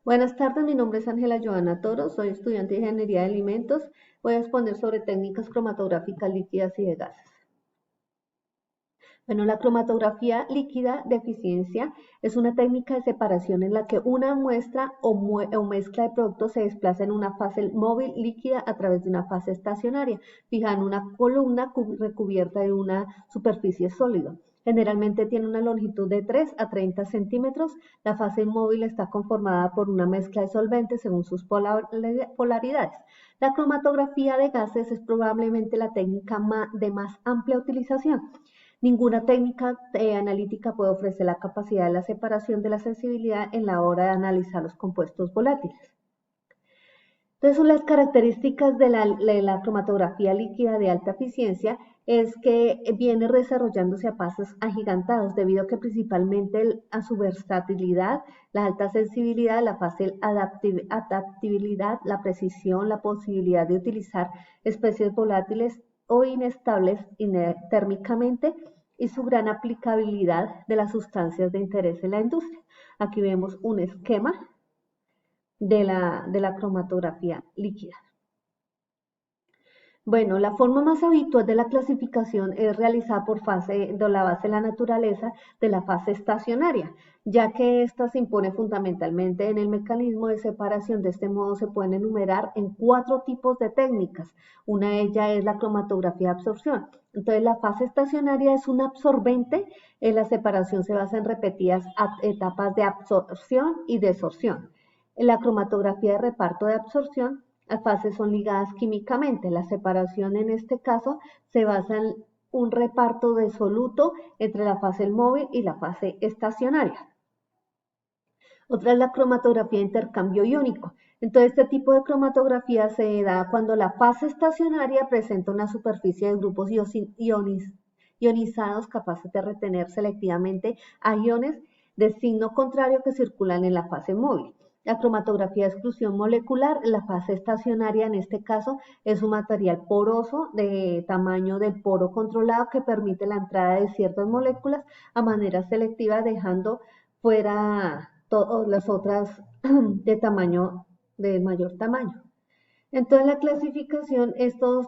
Buenas tardes, mi nombre es Ángela Joana Toro, soy estudiante de Ingeniería de Alimentos. Voy a exponer sobre técnicas cromatográficas líquidas y de gases. Bueno, la cromatografía líquida de eficiencia es una técnica de separación en la que una muestra o mezcla de productos se desplaza en una fase móvil líquida a través de una fase estacionaria, fijada en una columna recubierta de una superficie sólida. Generalmente tiene una longitud de 3 a 30 centímetros. La fase móvil está conformada por una mezcla de solventes según sus polaridades. La cromatografía de gases es probablemente la técnica de más amplia utilización. Ninguna técnica analítica puede ofrecer la capacidad de la separación de la sensibilidad en la hora de analizar los compuestos volátiles. Entonces, las características de la cromatografía líquida de alta eficiencia es que viene desarrollándose a pasos agigantados debido a que principalmente a su versatilidad, la alta sensibilidad, la fácil adaptabilidad, la precisión, la posibilidad de utilizar especies volátiles o inestables térmicamente y su gran aplicabilidad de las sustancias de interés en la industria. Aquí vemos un esquema de la cromatografía líquida. Bueno, la forma más habitual de la clasificación es realizada por fase de la base de la naturaleza de la fase estacionaria, ya que esta se impone fundamentalmente en el mecanismo de separación. De este modo se pueden enumerar en 4 tipos de técnicas. Una de ellas es la cromatografía de absorción. Entonces, la fase estacionaria es un absorbente. La separación se basa en repetidas etapas de absorción y desorción. En la cromatografía de reparto de absorción, las fases son ligadas químicamente. La separación en este caso se basa en un reparto de soluto entre la fase móvil y la fase estacionaria. Otra es la cromatografía de intercambio iónico. Entonces, este tipo de cromatografía se da cuando la fase estacionaria presenta una superficie de grupos ionizados capaces de retener selectivamente a iones de signo contrario que circulan en la fase móvil. La cromatografía de exclusión molecular, la fase estacionaria en este caso, es un material poroso de tamaño del poro controlado que permite la entrada de ciertas moléculas a manera selectiva, dejando fuera todas las otras de mayor tamaño. Entonces, la clasificación,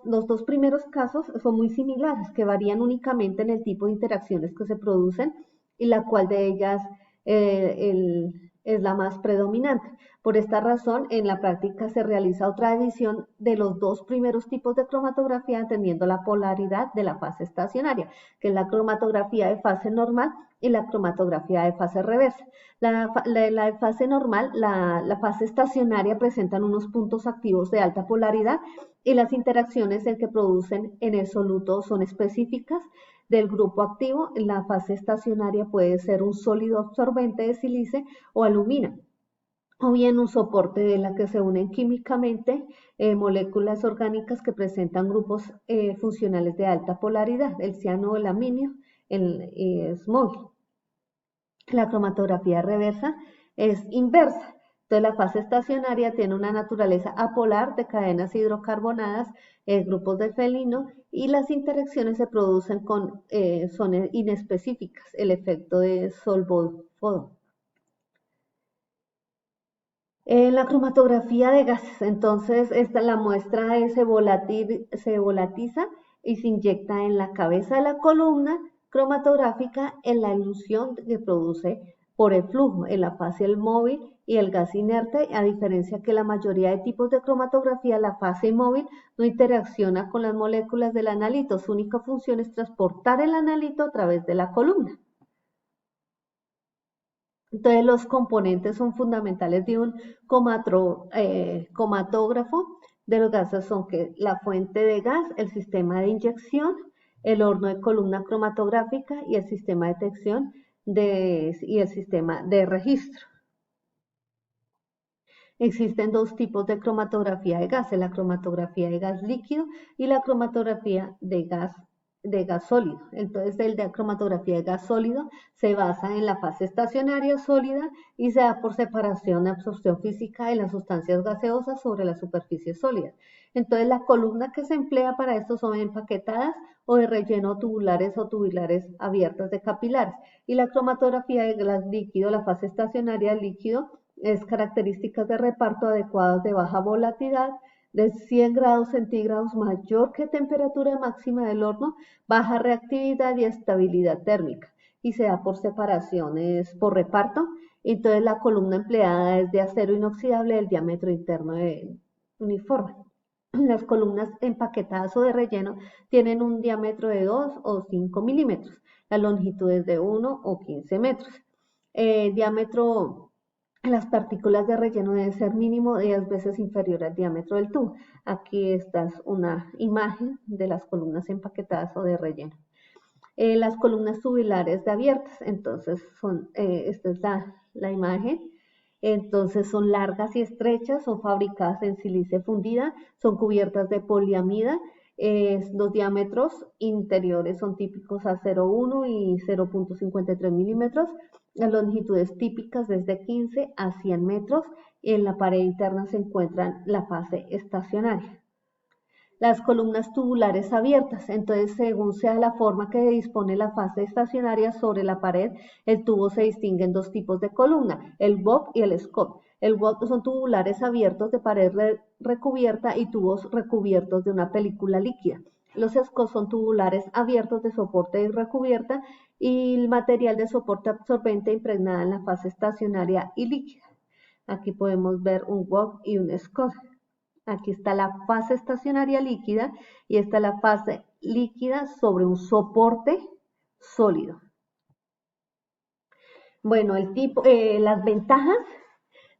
los dos primeros casos son muy similares, que varían únicamente en el tipo de interacciones que se producen y la cual de ellas es la más predominante. Por esta razón, en la práctica se realiza otra división de los dos primeros tipos de cromatografía, entendiendo la polaridad de la fase estacionaria, que es la cromatografía de fase normal y la cromatografía de fase reversa. La fase normal, la fase estacionaria presentan unos puntos activos de alta polaridad y las interacciones que producen en el soluto son específicas del grupo activo. En la fase estacionaria puede ser un sólido absorbente de sílice o alumina, o bien un soporte de la que se unen químicamente moléculas orgánicas que presentan grupos funcionales de alta polaridad. El ciano o el aminio es móvil. La cromatografía reversa es inversa. Entonces, la fase estacionaria tiene una naturaleza apolar de cadenas hidrocarbonadas, grupos de felino, y las interacciones se producen son inespecíficas, el efecto de Solbod-Fodo. La cromatografía de gases, entonces la muestra se volatiza y se inyecta en la cabeza de la columna cromatográfica en la ilusión que produce por el flujo en la fase móvil y el gas inerte, a diferencia que la mayoría de tipos de cromatografía, la fase móvil no interacciona con las moléculas del analito. Su única función es transportar el analito a través de la columna. Entonces, los componentes son fundamentales de un cromatógrafo de los gases son que la fuente de gas, el sistema de inyección, el horno de columna cromatográfica y el sistema de detección y el sistema de registro. Existen dos tipos de cromatografía de gases, la cromatografía de gas líquido y la cromatografía de gas sólido. Entonces, el de cromatografía de gas sólido se basa en la fase estacionaria sólida y se da por separación y absorción física de las sustancias gaseosas sobre la superficie sólida. Entonces, la columna que se emplea para esto son empaquetadas o de relleno tubulares o tubulares abiertas de capilares. Y la cromatografía de gas líquido, la fase estacionaria del líquido, Es características de reparto adecuadas de baja volatilidad, de 100 grados centígrados mayor que temperatura máxima del horno, baja reactividad y estabilidad térmica, y se da por separaciones por reparto. Entonces la columna empleada es de acero inoxidable del diámetro interno uniforme. Las columnas empaquetadas o de relleno tienen un diámetro de 2 o 5 milímetros. La longitud es de 1 o 15 metros. Diámetro, las partículas de relleno deben ser mínimo 10 veces inferior al diámetro del tubo. Aquí esta es una imagen de las columnas empaquetadas o de relleno. Las columnas tubulares de abiertas, entonces esta es la imagen. Entonces son largas y estrechas, son fabricadas en sílice fundida, son cubiertas de poliamida. Los diámetros interiores son típicos a 0,1 y 0,53 milímetros. Las longitudes típicas desde 15 a 100 metros. Y en la pared interna se encuentran la fase estacionaria. Las columnas tubulares abiertas, entonces según sea la forma que dispone la fase estacionaria sobre la pared, el tubo se distingue en dos tipos de columna, el bob y el scoop. El bob son tubulares abiertos de pared recubierta y tubos recubiertos de una película líquida. Los scoops son tubulares abiertos de soporte y recubierta y el material de soporte absorbente impregnada en la fase estacionaria y líquida. Aquí podemos ver un bob y un scoop. Aquí está la fase estacionaria líquida y está la fase líquida sobre un soporte sólido. Bueno, las ventajas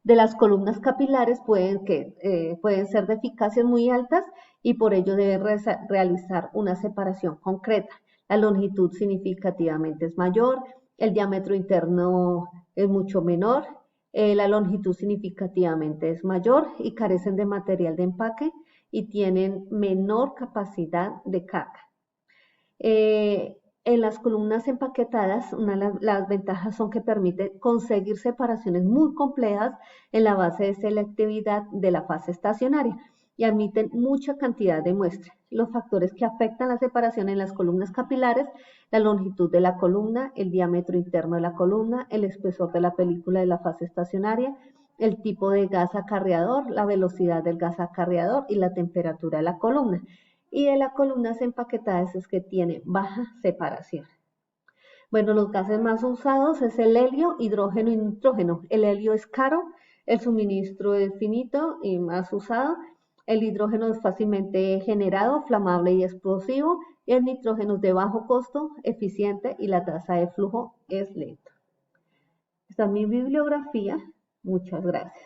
de las columnas capilares pueden ser de eficacia muy altas y por ello debe realizar una separación concreta. La longitud significativamente es mayor, el diámetro interno es mucho menor, la longitud significativamente es mayor y carecen de material de empaque y tienen menor capacidad de carga. En las columnas empaquetadas, una de las ventajas son que permite conseguir separaciones muy complejas en la base de selectividad de la fase estacionaria y admiten mucha cantidad de muestras. Los factores que afectan la separación en las columnas capilares, la longitud de la columna, el diámetro interno de la columna, el espesor de la película de la fase estacionaria, el tipo de gas acarreador, la velocidad del gas acarreador y la temperatura de la columna. Y de las columnas empaquetadas es que tiene baja separación. Bueno, los gases más usados es el helio, hidrógeno y nitrógeno. El helio es caro, el suministro es finito y más usado. El hidrógeno es fácilmente generado, flamable y explosivo. Y el nitrógeno es de bajo costo, eficiente y la tasa de flujo es lenta. Esta es mi bibliografía. Muchas gracias.